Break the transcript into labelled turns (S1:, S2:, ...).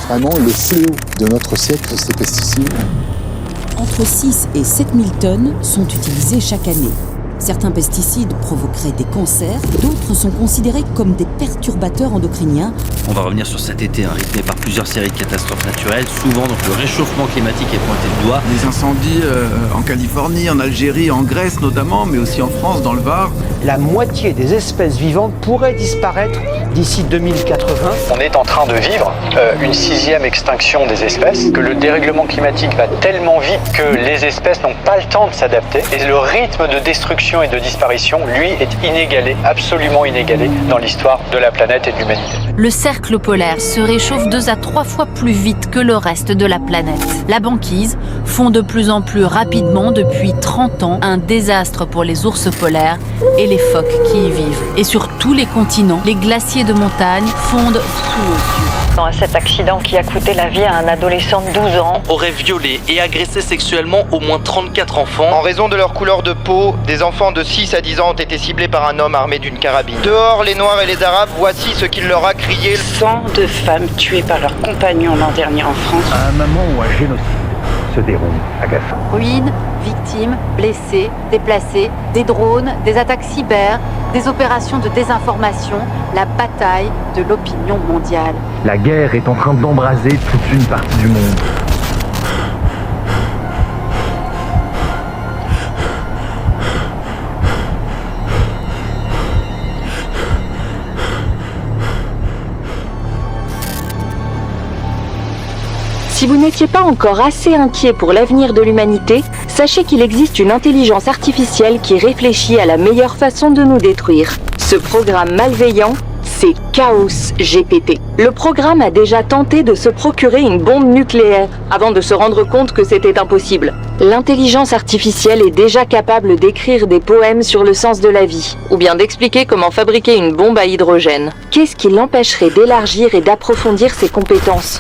S1: Vraiment, le fléau de notre siècle, ces pesticides.
S2: Entre 6 et 7 000 tonnes sont utilisées chaque année. Certains pesticides provoqueraient des cancers, d'autres sont considérés comme des perturbateurs endocriniens.
S3: On va revenir sur cet été rythmé par plusieurs séries de catastrophes naturelles. Souvent, donc, le réchauffement climatique est pointé du doigt.
S4: Les incendies en Californie, en Algérie, en Grèce notamment, mais aussi en France, dans le Var.
S5: La moitié des espèces vivantes pourraient disparaître d'ici 2080.
S6: On est en train de vivre une 6e extinction des espèces, que le dérèglement climatique va tellement vite que les espèces n'ont pas le temps de s'adapter. Et le rythme de destruction et de disparition, lui, est inégalé, absolument inégalé dans l'histoire de la planète et de l'humanité.
S7: Le cercle polaire se réchauffe 2 à 3 fois plus vite que le reste de la planète. La banquise fond de plus en plus rapidement depuis 30 ans, un désastre pour les ours polaires et les phoques qui y vivent. Et sur tous les continents, les glaciers de montagne fondent sous nos yeux.
S8: Cet accident qui a coûté la vie à un adolescent de 12 ans
S9: aurait violé et agressé sexuellement au moins 34 enfants.
S10: En raison de leur couleur de peau, des enfants de 6 à 10 ans ont été ciblés par un homme armé d'une carabine. Dehors, les Noirs et les Arabes, voici ce qu'il leur a crié.
S8: 102 femmes tuées par leurs compagnons l'an dernier en France.
S11: À un moment où un génocide se déroule à Gaza.
S7: Ruines, victimes, blessés, déplacés, des drones, des attaques cyber, des opérations de désinformation, la bataille de l'opinion mondiale.
S11: La guerre est en train d'embraser toute une partie du monde.
S12: Si vous n'étiez pas encore assez inquiet pour l'avenir de l'humanité, sachez qu'il existe une intelligence artificielle qui réfléchit à la meilleure façon de nous détruire. Ce programme malveillant, c'est Chaos GPT. Le programme a déjà tenté de se procurer une bombe nucléaire avant de se rendre compte que c'était impossible. L'intelligence artificielle est déjà capable d'écrire des poèmes sur le sens de la vie, ou bien d'expliquer comment fabriquer une bombe à hydrogène. Qu'est-ce qui l'empêcherait d'élargir et d'approfondir ses compétences ?